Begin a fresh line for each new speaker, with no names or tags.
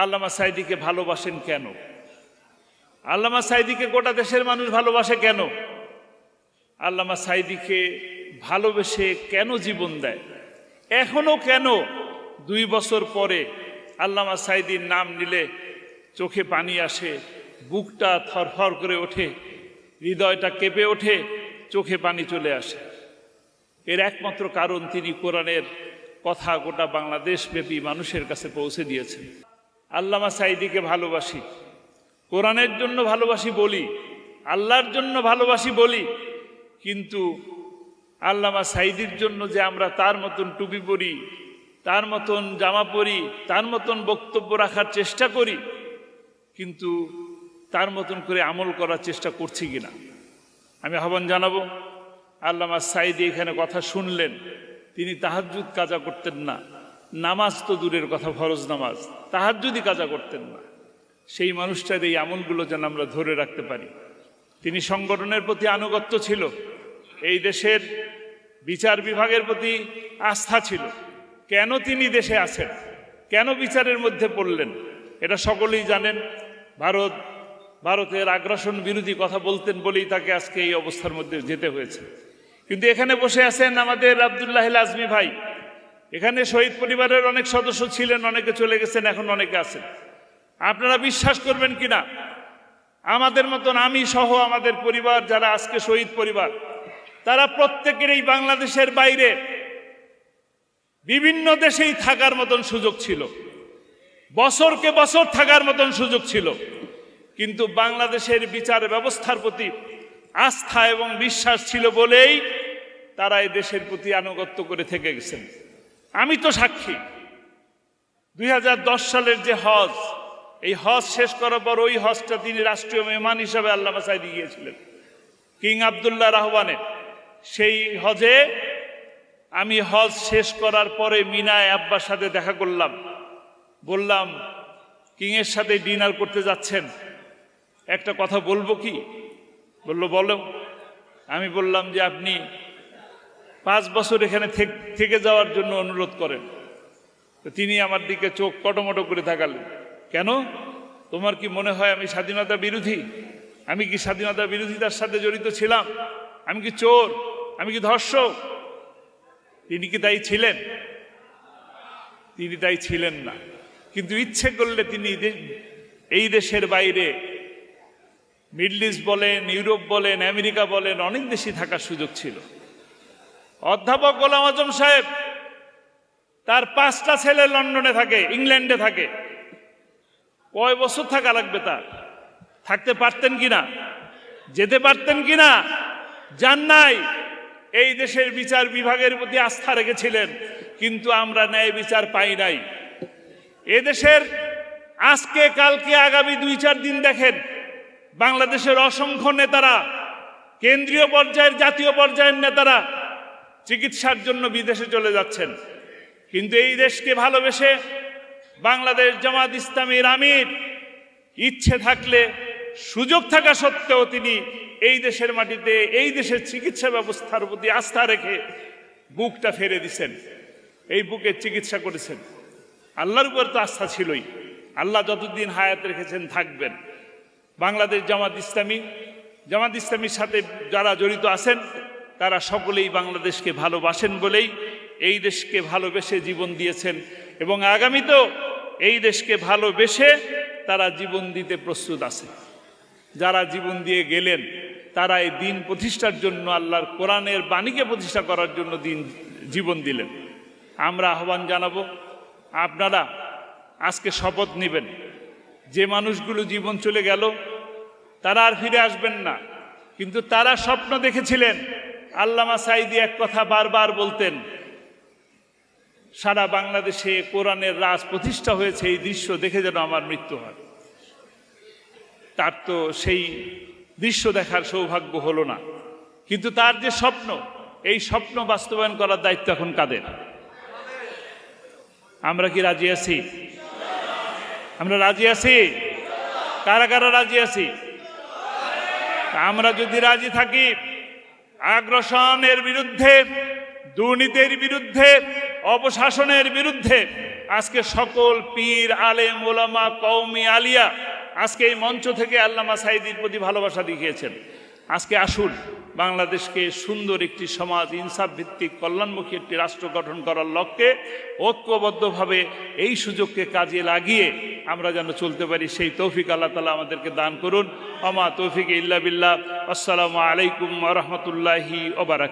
আল্লামা সাঈদীকে ভালোবাসেন কেন? আল্লামা সাঈদীকে গোটা দেশের মানুষ ভালোবাসে কেন? আল্লামা সাঈদীকে ভালোবেসে কেন জীবন দেয়? এখনো কেন 2 বছর পরে আল্লামা সাঈদীর নাম নিলে চোখে পানি আসে, বুকটা থরথর করে ওঠে, হৃদয়টা কেঁপে ওঠে, চোখে পানি চলে আসে? এর একমাত্র কারণ তিনি কোরআনের কথা গোটা বাংলাদেশব্যাপী মানুষের কাছে পৌঁছে দিয়েছেন। আল্লামা সাঈদীকে ভালোবাসি, কোরআনের জন্য ভালোবাসি বলি, আল্লাহর জন্য ভালোবাসি বলি, কিন্তু আল্লামা সাঈদীর জন্য যে আমরা তার মতন টুপি পরি, তার মতন জামা পরি, তার মতন বক্তব্য রাখার চেষ্টা করি, কিন্তু তার মতন করে আমল করার চেষ্টা করছি কিনা? আমি আহ্বান জানাবো, আল্লামা সাঈদী এখানে কথা শুনলেন, তিনি তাহাজ্জুদ কাজা করতেন না, নামাজ তো দূরের কথা, ফরজ নামাজ, তাহাজ্জুদই কাজা করতেন না। সেই মানুষটার এই আমলগুলো যেন আমরা ধরে রাখতে পারি। তিনি সংগঠনের প্রতি আনুগত্য ছিল, এই দেশের বিচার বিভাগের প্রতি আস্থা ছিল। কেন তিনি দেশে আছেন, কেন বিচারের মধ্যে পড়লেন, এটা সকলেই জানেন। ভারতের আগ্রাসন বিরোধী কথা বলতেন বলেই তাকে আজকে এই অবস্থার মধ্যে যেতে হয়েছে। কিন্তু এখানে বসে আছেন আমাদের আব্দুল্লাহ আজমি ভাই, এখানে শহীদ পরিবারের অনেক সদস্য ছিলেন, অনেকে চলে গেছেন, এখন অনেকে আছেন। আপনারা বিশ্বাস করবেন কিনা, আমাদের মতন, আমি সহ আমাদের পরিবার যারা আজকে শহীদ পরিবার, তারা প্রত্যেকের এই বাংলাদেশের বাইরে বিভিন্ন দেশেই থাকার মতন সুযোগ ছিল, বছরকে বছর থাকার মতন সুযোগ ছিল, কিন্তু বাংলাদেশের বিচার ব্যবস্থার প্রতি আস্থা এবং বিশ্বাস ছিল বলেই তারা এই দেশের প্রতি আনুগত্য করে থেকে গেছেন। আমি তো সাক্ষী, 2010 সালের যে হজ, এই হজ শেষ করার পর ওই হজটা তিনি রাষ্ট্রীয় মেহমান হিসাবে আল্লামা সাঈদী গিয়েছিলেন কিং আবদুল্লাহ আহ্বানে। সেই হজে আমি হজ শেষ করার পরে মিনায় আব্বার সাথে দেখা করলাম, বললাম কিংয়ের সাথে ডিনার করতে যাচ্ছেন, একটা কথা বলবো কি? বলল বলো। আমি বললাম যে আপনি 5 বছর এখানে থেকে যাওয়ার জন্য অনুরোধ করেন। তো তিনি আমার দিকে চোখ কটমটো করে তাকালেন। কেন? তোমার কি মনে হয় আমি স্বাধীনতা বিরোধী? আমি কি স্বাধীনতা বিরোধিতার সাথে জড়িত ছিলাম? আমি কি চোর? আমি কি ধর্ষক? তিনি কি তাই ছিলেন? তিনি তাই ছিলেন না। কিন্তু ইচ্ছে করলে তিনি এই দেশের বাইরে, মিডল ইস্ট বলেন, ইউরোপ বলেন, আমেরিকা বলেন, অনেক দেশে থাকার সুযোগ ছিল। অধ্যাপক গোলাম আজম সাহেব, তার 5টা ছেলে লন্ডনে থাকে, ইংল্যান্ডে থাকে। কয় বছর থাকা লাগবে তার? থাকতে পারতেন কিনা? যেতে পারতেন কিনা? যান নাই। এই দেশের বিচার বিভাগের প্রতি আস্থা রেখেছিলেন, কিন্তু আমরা ন্যায় বিচার পাই নাই। এদেশের আজকে, কালকে, আগামী 2-4 দিন দেখেন, বাংলাদেশের অসংখ্য নেতারা, কেন্দ্রীয় পর্যায়ের, জাতীয় পর্যায়ের নেতারা চিকিৎসার জন্য বিদেশে চলে যাচ্ছেন। কিন্তু এই দেশকে ভালোবেসে বাংলাদেশ জামাত ইসলামীর আমির ইচ্ছে থাকলে, সুযোগ থাকা সত্ত্বেও তিনি এই দেশের মাটিতে, এই দেশের চিকিৎসা ব্যবস্থার প্রতি আস্থা রেখে বুকটা ফেরে দিছেন, এই বুকের চিকিৎসা করেছেন। আল্লাহর উপর তো আস্থা ছিলই, আল্লাহ যতদিন হায়াত রেখেছেন থাকবেন। বাংলাদেশ জামাত ইসলামীর সাথে যারা জড়িত আছেন, তারা সকলেই বাংলাদেশকে ভালোবাসেন বলেই এই দেশকে ভালোবেসে জীবন দিয়েছেন, এবং আগামীতেও এই দেশকে ভালোবেসে তারা জীবন দিতে প্রস্তুত আছে। যারা জীবন দিয়ে গেলেন, তারা এই দিন প্রতিষ্ঠার জন্য, আল্লাহর কোরআনের বাণীকে প্রতিষ্ঠা করার জন্য জীবন দিলেন। আমরা আহ্বান জানাবো, আপনারা আজকে শপথ নেবেন, যে মানুষগুলো জীবন চলে গেল তারা আর ফিরে আসবেন না, কিন্তু তারা স্বপ্ন দেখেছিলেন। আল্লামা সাঈদী এক কথা বারবার বলতেন, সারা বাংলাদেশে কোরআনের রাজ প্রতিষ্ঠা হয়েছে, এই দৃশ্য দেখে যেন আমার মৃত্যু হয়। তার তো সেই দৃশ্য দেখার সৌভাগ্য হলো না, কিন্তু তার যে স্বপ্ন, এই স্বপ্ন বাস্তবায়ন করার দায়িত্ব এখন কাদের? আমরা কি রাজি আছি? আমরা রাজি আছি? কারা কারা রাজি আছি? আমরা যদি রাজি থাকি, আগ্রাসনের বিরুদ্ধে, দুর্নীতির বিরুদ্ধে, অপশাসনের বিরুদ্ধে আজকে সকল পীর আলেম ওলামা কওমি আলিয়া আজকে এই মঞ্চ থেকে আল্লামা সাঈদীর প্রতি ভালোবাসা দেখিয়েছেন। আজকে আসুন বাংলাদেশকে সুন্দর একটি সমাজ, ইনসাফ ভিত্তিক কল্যাণমুখী একটি রাষ্ট্র গঠন করার লক্ষ্যে ঐক্যবদ্ধভাবে এই সুযোগকে কাজে লাগিয়ে আমরা যেন চলতে পারি, সেই তৌফিক আল্লাহ তাআলা আমাদেরকে দান করুন। আমা তৌফিক ইল্লা বিল্লাহ। আসসালামু আলাইকুম ওয়া রাহমাতুল্লাহি ওয়া বারাকাতুহু।